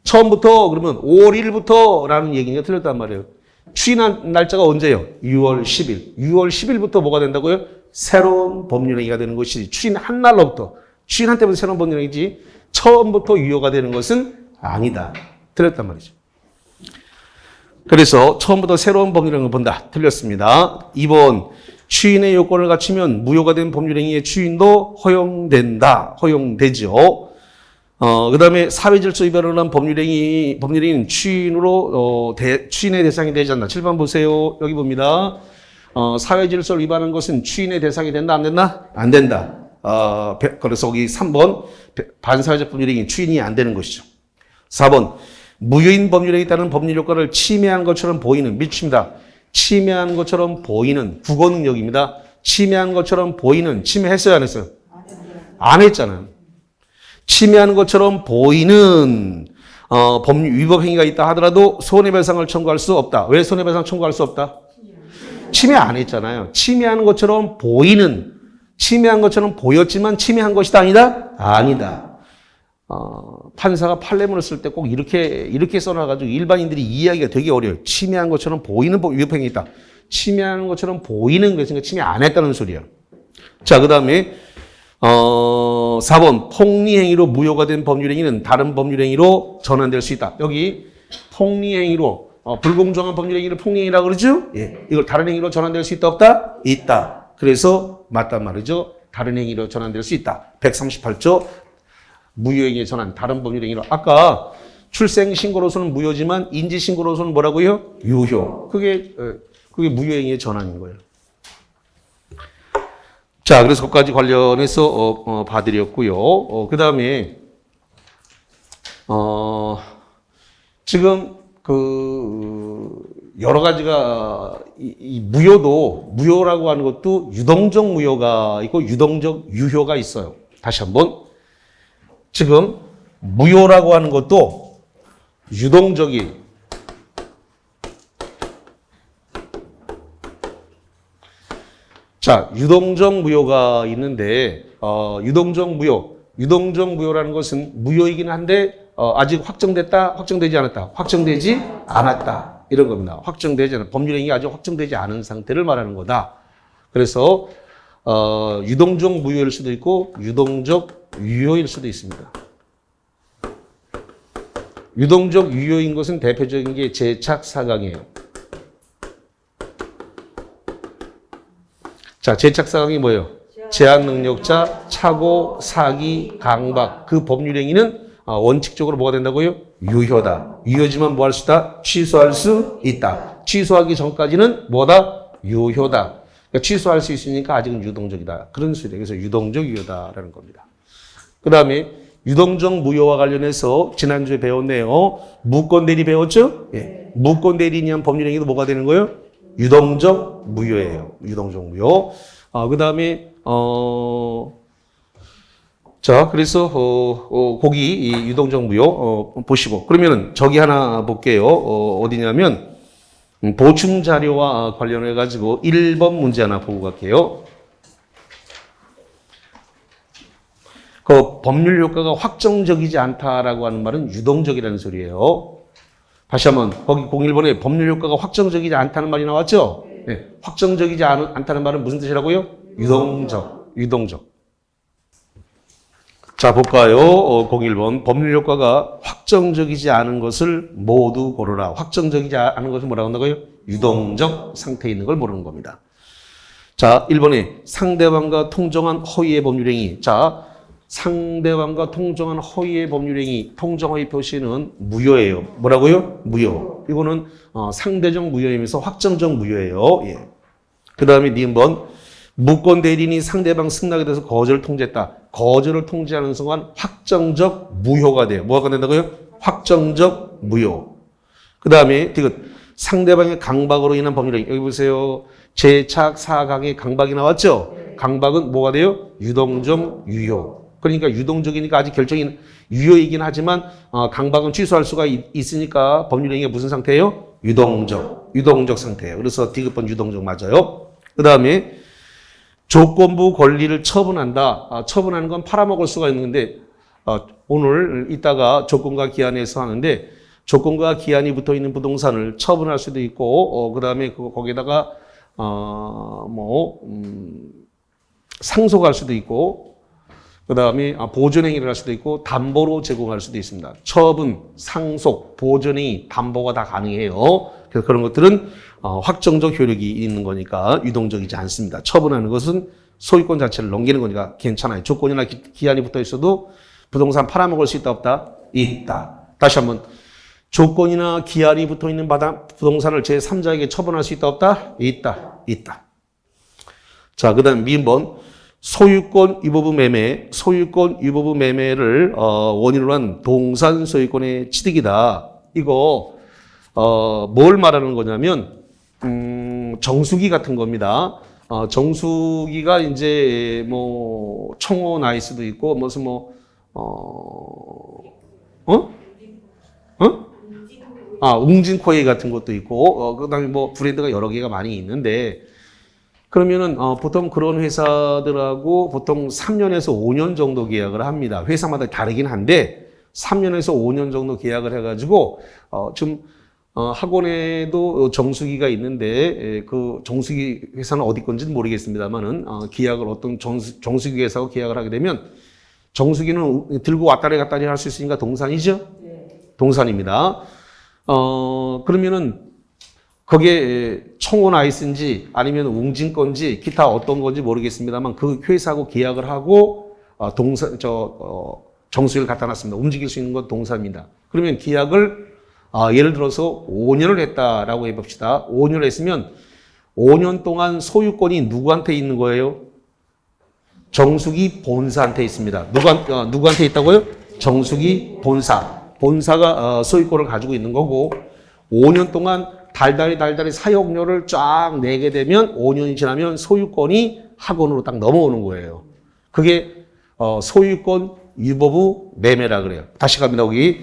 처음부터 그러면 5월 1일부터라는 얘기가 틀렸단 말이에요. 추인한 날짜가 언제예요? 6월 10일. 6월 10일부터 뭐가 된다고요? 새로운 법률행위가 되는 것이 추인한 날로부터. 추인한 때부터 새로운 법률행위지 처음부터 유효가 되는 것은 아니다. 틀렸단 말이죠. 그래서 처음부터 새로운 법률행위를 본다. 틀렸습니다. 2번 추인의 요건을 갖추면 무효가 된 법률행위의 추인도 허용된다. 허용되죠. 그 다음에 사회질서 위반을 한 법률행위는 추인의 대상이 되지 않는다. 7번 보세요. 여기 봅니다. 사회질서를 위반한 것은 추인의 대상이 된다, 안 된다? 안 된다. 그래서 여기 3번 반사회적 법률행위 추인이 안 되는 것이죠. 4번 무효인 법률행위에 따른 법률 효과를 침해한 것처럼 보이는 미칩니다. 침해한 것처럼 보이는 국어 능력입니다. 침해한 것처럼 보이는 침해했어요 안 했어요? 안 했잖아요. 침해하는 것처럼 보이는 법률 위법 행위가 있다 하더라도 손해배상을 청구할 수 없다. 왜 손해배상 청구할 수 없다? 침해 안 했잖아요. 침해하는 것처럼 보이는, 침해한 것처럼 보였지만 침해한 것이다 아니다? 아니다. 판사가 판례문을 쓸 때 꼭 이렇게 써놔가지고 일반인들이 이해하기가 되게 어려워요. 침해한 것처럼 보이는 위법 행위 있다. 침해하는 것처럼 보이는 그래서 침해 안 했다는 소리야. 자, 그 다음에 4번 폭리행위로 무효가 된 법률행위는 다른 법률행위로 전환될 수 있다. 여기 폭리행위로 불공정한 법률행위를 폭리행위라고 그러죠? 예. 이걸 다른 행위로 전환될 수 있다 없다? 있다. 그래서 맞단 말이죠. 다른 행위로 전환될 수 있다. 138조 무효행위의 전환 다른 법률행위로. 아까 출생신고로서는 무효지만 인지신고로서는 뭐라고요? 유효. 그게 무효행위의 전환인 거예요. 자, 그래서 그것까지 관련해서 봐드렸고요. 그 다음에 지금 여러 가지가 이 무효라고 하는 것도 유동적 무효가 있고 유동적 유효가 있어요. 다시 한번 지금 무효라고 하는 것도 유동적 무효가 있는데, 유동적 무효라는 것은 무효이긴 한데, 아직 확정되지 않았다. 이런 겁니다. 법률행위가 아직 확정되지 않은 상태를 말하는 거다. 그래서, 유동적 무효일 수도 있고, 유동적 유효일 수도 있습니다. 유동적 유효인 것은 대표적인 게 제착사강이에요. 자, 제착사강이 뭐예요? 제한능력자, 착오, 사기, 강박. 그 법률행위는 원칙적으로 뭐가 된다고요? 유효다. 유효지만 뭐 할 수 있다? 취소할 수 있다. 취소하기 전까지는 뭐다? 유효다. 그러니까 취소할 수 있으니까 아직은 유동적이다. 그런 소리예요. 그래서 유동적 유효다라는 겁니다. 그 다음에 유동적 무효와 관련해서 지난주에 배웠네요. 무권대리 배웠죠? 예. 무권대리에 의한 법률행위도 뭐가 되는 거예요? 유동적 무효예요. 유동적 무효. 그 다음에, 자, 그래서, 거기 이 유동적 무효, 보시고. 그러면은 저기 하나 볼게요. 어디냐면, 보충 자료와 관련해가지고 1번 문제 하나 보고 갈게요. 그 법률 효과가 확정적이지 않다라고 하는 말은 유동적이라는 소리예요. 다시 한번 거기 01번에 법률 효과가 확정적이지 않다는 말이 나왔죠? 네. 확정적이지 않다는 말은 무슨 뜻이라고요? 유동적. 자, 볼까요? 01번 법률 효과가 확정적이지 않은 것을 모두 고르라. 확정적이지 않은 것을 뭐라고 한다고요? 유동적 상태에 있는 걸 모르는 겁니다. 자, 1번에 상대방과 통정한 허위의 법률행위. 자, 상대방과 통정한 허위의 법률행위, 통정허위 표시는 무효예요. 뭐라고요? 무효. 이거는 상대적 무효이면서 확정적 무효예요. 예. 그 다음에 니은번 무권 대리인이 상대방 승낙에 대해서 거절을 통지했다. 거절을 통지하는 순간 확정적 무효가 돼요. 뭐가 된다고요? 확정적 무효. 그 다음에 디귿 상대방의 강박으로 인한 법률행위. 여기 보세요. 제착 사강의 강박이 나왔죠? 강박은 뭐가 돼요? 유동적 유효. 그러니까 유동적이니까 아직 결정이 유효이긴 하지만 강박은 취소할 수가 있으니까 법률행위가 무슨 상태예요? 유동적 상태예요. 그래서 디귿번 유동적 맞아요. 그 다음에 조건부 권리를 처분한다. 처분하는 건 팔아먹을 수가 있는데 오늘 이따가 조건과 기한에서 하는데 조건과 기한이 붙어 있는 부동산을 처분할 수도 있고 그 다음에 거기다가 상속할 수도 있고 그 다음에 보존행위를 할 수도 있고 담보로 제공할 수도 있습니다. 처분, 상속, 보존행위, 담보가 다 가능해요. 그래서 그런 것들은 확정적 효력이 있는 거니까 유동적이지 않습니다. 처분하는 것은 소유권 자체를 넘기는 거니까 괜찮아요. 조건이나 기한이 붙어 있어도 부동산 팔아먹을 수 있다 없다? 있다. 다시 한번 조건이나 기한이 붙어 있는 부동산을 제3자에게 처분할 수 있다 없다? 있다. 자, 그 다음 미음번 소유권 위법부 매매, 소유권 위법부 매매를 원인으로 한 동산 소유권의 취득이다. 이거 뭘 말하는 거냐면 정수기 같은 겁니다. 정수기가 이제 뭐 청호 나이스도 있고 무슨 웅진코웨이 같은 것도 있고 그다음에 뭐 브랜드가 여러 개가 많이 있는데 그러면은 보통 그런 회사들하고 보통 3년에서 5년 정도 계약을 합니다. 회사마다 다르긴 한데 3년에서 5년 정도 계약을 해가지고 지금 학원에도 정수기가 있는데 그 정수기 회사는 어디 건지는 모르겠습니다만은 계약을 어떤 정수기 회사하고 계약을 하게 되면 정수기는 들고 왔다리 갔다리 할 수 있으니까 동산이죠? 네. 동산입니다. 그러면은 거기에 청원 아이스인지 아니면 웅진 건지 기타 어떤 건지 모르겠습니다만 그 회사하고 계약을 하고 정수기를 갖다 놨습니다. 움직일 수 있는 건 동산입니다. 그러면 계약을 예를 들어서 5년을 했다라고 해봅시다. 5년을 했으면 5년 동안 소유권이 누구한테 있는 거예요? 정수기 본사한테 있습니다. 누구한테 있다고요? 정수기 본사. 본사가 소유권을 가지고 있는 거고 5년 동안 달달이 사용료를 쫙 내게 되면 5년이 지나면 소유권이 학원으로 딱 넘어오는 거예요. 그게 소유권 위법부 매매라 그래요. 다시 갑니다. 거기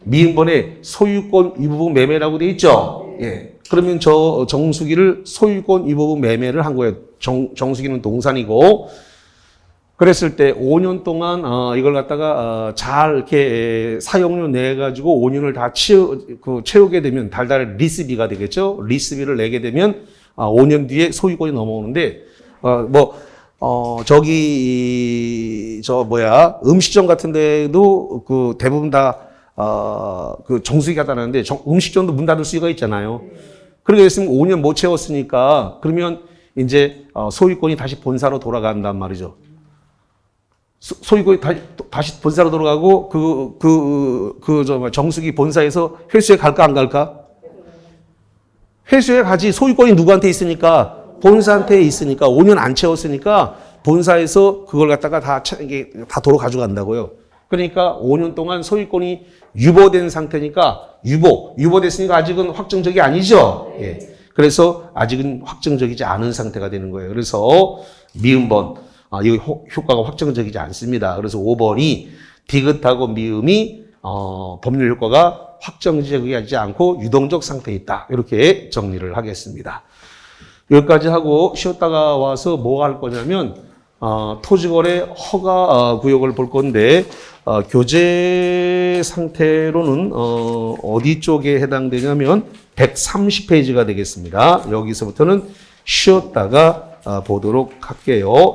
미음번에 소유권 위법부 매매라고 돼 있죠. 예. 그러면 저 정수기를 소유권 위법부 매매를 한 거예요. 정수기는 동산이고 그랬을 때 5년 동안 이걸 갖다가 잘 이렇게 사용료 내 가지고 5년을 다 채우게 되면 달달 리스비가 되겠죠. 리스비를 내게 되면 5년 뒤에 소유권이 넘어오는데 음식점 같은 데도 그 대부분 다 그 정수기가 닫았는데 음식점도 문 닫을 수가 있잖아요. 그렇게 됐으면 5년 못 채웠으니까 그러면 이제 소유권이 다시 본사로 돌아간단 말이죠. 소유권이 다시 본사로 돌아가고 정수기 본사에서 회수에 갈까 안 갈까? 회수에 가지. 소유권이 누구한테 있으니까? 본사한테 있으니까 5년 안 채웠으니까 본사에서 그걸 갖다가 다 도로 가져간다고요. 그러니까 5년 동안 소유권이 유보된 상태니까 유보됐으니까 아직은 확정적이 아니죠. 예. 그래서 아직은 확정적이지 않은 상태가 되는 거예요. 그래서 미음번 이 효과가 확정적이지 않습니다. 그래서 5번이 디귿하고 미음이 법률 효과가 확정적이지 않고 유동적 상태에 있다. 이렇게 정리를 하겠습니다. 여기까지 하고 쉬었다가 와서 뭐 할 거냐면 토지거래 허가 구역을 볼 건데 교재 상태로는 어디 쪽에 해당되냐면 130페이지가 되겠습니다. 여기서부터는 쉬었다가 보도록 할게요.